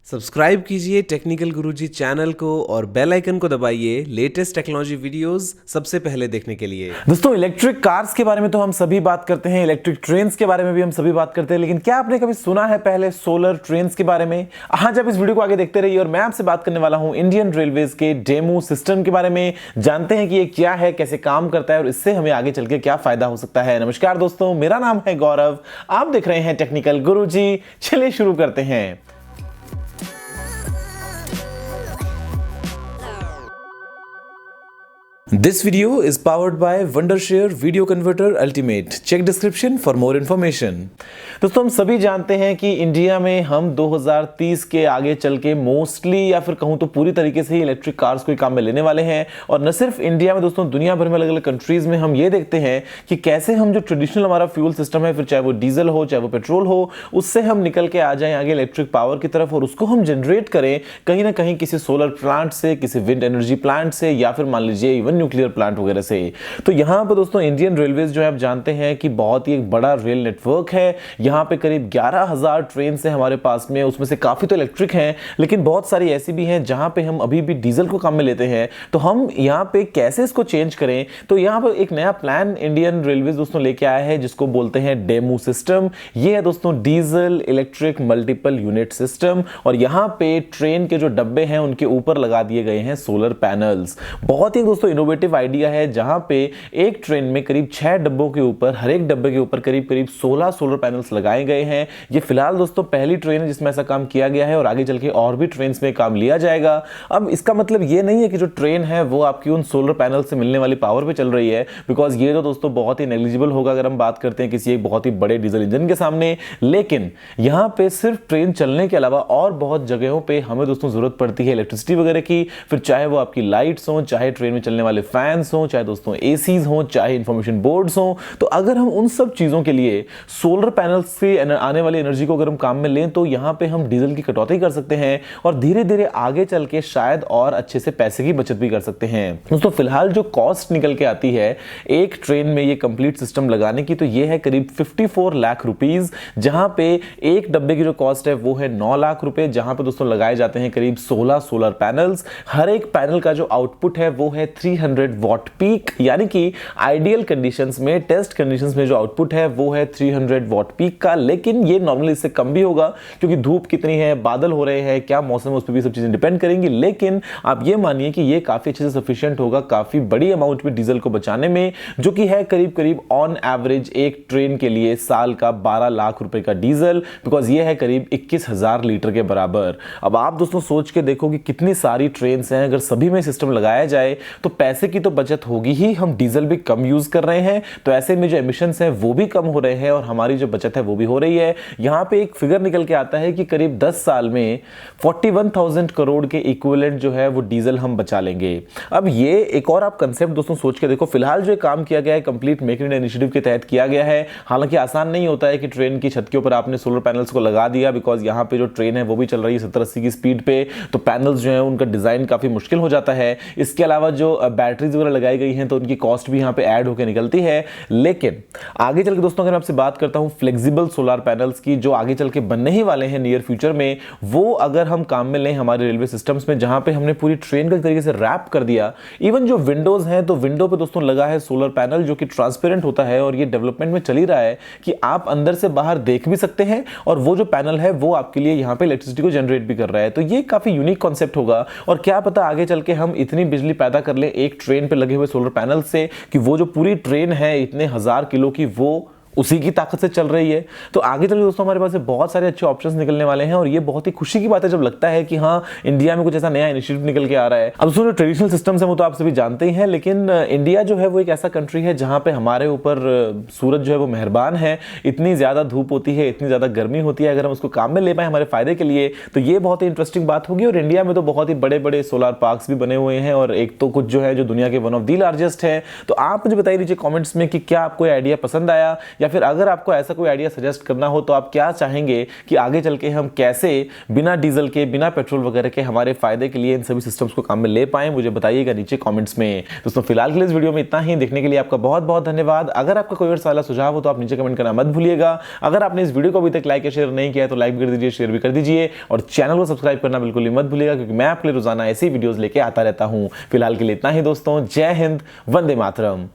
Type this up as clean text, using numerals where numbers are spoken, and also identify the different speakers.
Speaker 1: Subscribe कीजिए technical गुरुजी channel को और बेल आइकन को दबाइए लेटेस्ट टेक्नोलॉजी वीडियोस सबसे पहले देखने के लिए।
Speaker 2: दोस्तों, इलेक्ट्रिक कार्स के बारे में तो हम सभी बात करते हैं, इलेक्ट्रिक ट्रेन्स के बारे में भी हम सभी बात करते हैं, लेकिन क्या आपने कभी सुना है पहले सोलर ट्रेन्स के बारे में? आज आप इस वीडियो को आगे देखते रहिए और मैं आपसे बात करने वाला हूं इंडियन रेलवेज के डेमो सिस्टम के बारे में। जानते हैं कि ये क्या है, कैसे काम करता है और इससे हमें आगे चल के क्या फायदा हो सकता है। नमस्कार दोस्तों, मेरा नाम है गौरव, आप देख रहे हैं टेक्निकल गुरुजी। चलिए शुरू करते हैं।
Speaker 1: This video is powered by Wondershare Video Converter Ultimate. Check description for more information.
Speaker 2: दोस्तों, हम सभी जानते हैं कि इंडिया में हम 2030 के आगे चल के मोस्टली या फिर कहूं तो पूरी तरीके से ही इलेक्ट्रिक कार्स को काम में लेने वाले हैं। और न सिर्फ इंडिया में दोस्तों, दुनिया भर में अलग अलग कंट्रीज में हम ये देखते हैं कि कैसे हम जो ट्रेडिशनल हमारा फ्यूल सिस्टम है, फिर चाहे वो डीजल हो चाहे वो पेट्रोल हो, उससे हम निकल के आ जाएं आगे इलेक्ट्रिक पावर की तरफ और उसको हम जनरेट करें कहीं ना कहीं किसी सोलर प्लांट से, किसी विंड एनर्जी प्लांट से या फिर मान लीजिए इवन न्यूक्लियर प्लांट वगैरह से। तो यहां पर दोस्तों इंडियन रेलवेज जो है, आप जानते हैं कि बहुत ही एक बड़ा रेल नेटवर्क है। यहां पे करीब 11,000 ट्रेन है हमारे पास में, उसमें से काफी तो इलेक्ट्रिक हैं, लेकिन बहुत सारी ऐसी भी हैं जहां पे हम अभी भी डीजल को काम में लेते हैं। तो हम यहां पे कैसे इसको चेंज करें? तो यहां पर एक नया प्लान इंडियन रेलवेज दोस्तों लेके आया है जिसको बोलते हैं डेमो सिस्टम। ये है दोस्तों diesel electric multiple unit system और यहां पे ट्रेन के जो डब्बे हैं उनके ऊपर लगा दिए गए हैं सोलर पैनल्स। बहुत ही दोस्तों इनोवेटिव आइडिया है, जहां पे एक ट्रेन में करीब 6 डब्बों के ऊपर, हर एक डब्बे के ऊपर करीब 16 सोलर पैनल्स लगाए गए हैं। ये फिलहाल दोस्तों पहली ट्रेन है जिसमें ऐसा काम किया गया है और आगे चल के और भी ट्रेन में काम लिया जाएगा। अब इसका मतलब ये नहीं है कि जो ट्रेन है वो आपकी उन सोलर पैनल से मिलने वाली पावर पे चल रही है, बिकॉज ये तो दोस्तों बहुत ही नेग्लिजिबल होगा अगर हम बात करते हैं किसी एक बहुत ही बड़े डीजल इंजन के सामने। लेकिन यहां पे सिर्फ ट्रेन चलने के अलावा और बहुत जगहों पे हमें दोस्तों जरूरत पड़ती है इलेक्ट्रिसिटी वगैरह की, फिर चाहे वो आपकी लाइट्स हो, चाहे ट्रेन में चलने वाले फैंस हो, चाहे दोस्तों एसीज हो, चाहे इंफॉर्मेशन बोर्ड्स हो। तो अगर हम उन सब चीजों के लिए सोलर पैनल्स से आने वाली एनर्जी को अगर हम काम में लें तो यहां पे हम डीजल की कटौती कर सकते हैं और धीरे धीरे आगे चल के शायद और अच्छे से पैसे की बचत भी कर सकते हैं। दोस्तों, फिलहाल जो कॉस्ट निकल के आती है एक ट्रेन में ये कंप्लीट सिस्टम लगाने की, तो ये है करीब 54 लाख रुपीज, जहां पे एक डब्बे की जो कॉस्ट है वो है 9 लाख रुपए, जहां पे दोस्तों लगाए जाते हैं करीब 16 सोलर पैनल्स। हर एक पैनल का जो आउटपुट है वो है 300 वॉट पीक, यानी कि आइडियल कंडीशंस में, टेस्ट कंडीशंस में जो आउटपुट है वो है 300 वॉट पीक का। लेकिन ये नॉर्मली इससे कम भी होगा क्योंकि धूप कितनी है, बादल हो रहे हैं, क्या मौसम है, उस पर भी सब चीजें डिपेंड करेंगी। लेकिन आप ये मानिए कि ये काफी अच्छे से सफिशिएंट होगा काफी बड़ी अमाउंट में डीजल को बचाने में, जो कि है करीब करीब ऑन एवरेज एक ट्रेन के लिए साल का 12 लाख रुपए का डीजल, बिकॉज ये है करीब 21,000 लीटर के बराबर। अब आप दोस्तों सोच के देखो कि कितनी सारी ट्रेन हैं, अगर सभी में सिस्टम लगाया जाए तो पैसे की तो बचत होगी ही, हम डीजल भी कम यूज कर रहे हैं, तो ऐसे में जो एमिशंस हैं वो भी कम हो रहे हैं और हमारी जो बचत है वो भी हो रही है। यहां पे एक फिगर निकल के आता है कि करीब 10 साल में 41,000 करोड़ के इक्विवेलेंट जो है वो डीजल हम बचा लेंगे। अब ये एक और आप कंसेप्ट दोस्तों सोच के देखो, फिलहाल जो काम किया गया है complete make in India initiative के तहत किया गया है। हालांकि आसान नहीं होता है कि ट्रेन की छत के ऊपर आपने सोलर पैनल्स को लगा दिया, बिकॉज यहां पे जो ट्रेन है वो भी चल रही है 70-80 की स्पीड पे, तो पैनल्स जो है उनका डिजाइन काफी मुश्किल हो जाता है। इसके अलावा जो बैटरीज वगैरह लगाई गई हैं तो उनकी कॉस्ट भी यहां पे ऐड होकर निकलती है। लेकिन आगे चल के दोस्तों अगर मैं आपसे बात करता हूं फ्लेक्सिबल सोलर पैनल्स की, जो आगे चल के बनने ही वाले हैं नियर फ्यूचर में, वो अगर हम काम में लें हमारे रेलवे सिस्टम्स में, जहां पे हमने पूरी ट्रेन को एक तरीके से रैप कर दिया। इवन जो विंडोज हैं तो विंडो पे दोस्तों लगा है सोलर पैनल जो कि ट्रांसपेरेंट होता है और ये डेवलपमेंट में चल ही रहा है कि आप अंदर से बाहर देख भी सकते हैं और वो जो पैनल है वो आपके लिए यहां पे इलेक्ट्रिसिटी को जनरेट भी कर रहा है। तो ये काफी यूनिक कॉन्सेप्ट होगा और क्या पता आगे चल के हम इतनी बिजली पैदा कर ले एक ट्रेन पे लगे हुए सोलर पैनल से कि वो जो पूरी ट्रेन है इतने 1000 किलो की वो उसी की ताकत से चल रही है। तो आगे चल दोस्तों हमारे पास बहुत सारे अच्छे ऑप्शंस निकलने वाले हैं और ये बहुत ही खुशी की बात है जब लगता है कि हाँ इंडिया में कुछ ऐसा नया इनिशिएटिव निकल के आ रहा है। अब दोस्तों जो ट्रेडिशनल सिस्टम्स हैं वो तो आप सभी जानते ही हैं, लेकिन इंडिया जो है वो एक ऐसा कंट्री है जहां पे हमारे ऊपर सूरज जो है वो मेहरबान है। इतनी ज्यादा धूप होती है, इतनी ज्यादा गर्मी होती है, अगर हम उसको काम में ले पाए हमारे फायदे के लिए तो ये बहुत ही इंटरेस्टिंग बात होगी। और इंडिया में तो बहुत ही बड़े बड़े सोलर पार्क्स भी बने हुए हैं और एक तो कुछ जो है जो दुनिया के वन ऑफ द लार्जेस्ट है। तो आप मुझे बताइए नीचे कॉमेंट्स में कि क्या आपको आइडिया पसंद आया या फिर अगर आपको ऐसा कोई आइडिया सजेस्ट करना हो तो आप क्या चाहेंगे कि आगे चल के हम कैसे बिना डीजल के, बिना पेट्रोल वगैरह के हमारे फायदे के लिए इन सभी सिस्टम्स को काम में ले पाए, मुझे बताइएगा नीचे कमेंट्स में। दोस्तों फिलहाल के लिए इस वीडियो में इतना ही। देखने के लिए आपका बहुत बहुत धन्यवाद। अगर आपका कोई और सवाल सुझाव हो तो आप नीचे कमेंट करना मत भूलिएगा। अगर आपने इस वीडियो को अभी तक लाइक या शेयर नहीं किया है तो लाइक भी कर दीजिए, शेयर भी कर दीजिए और चैनल को सब्सक्राइब करना बिल्कुल ही मत भूलिएगा, क्योंकि मैं आपके लिए रोजाना ऐसी वीडियोस लेके आता रहता हूं। फिलहाल के लिए इतना ही दोस्तों। जय हिंद, वंदे मातरम।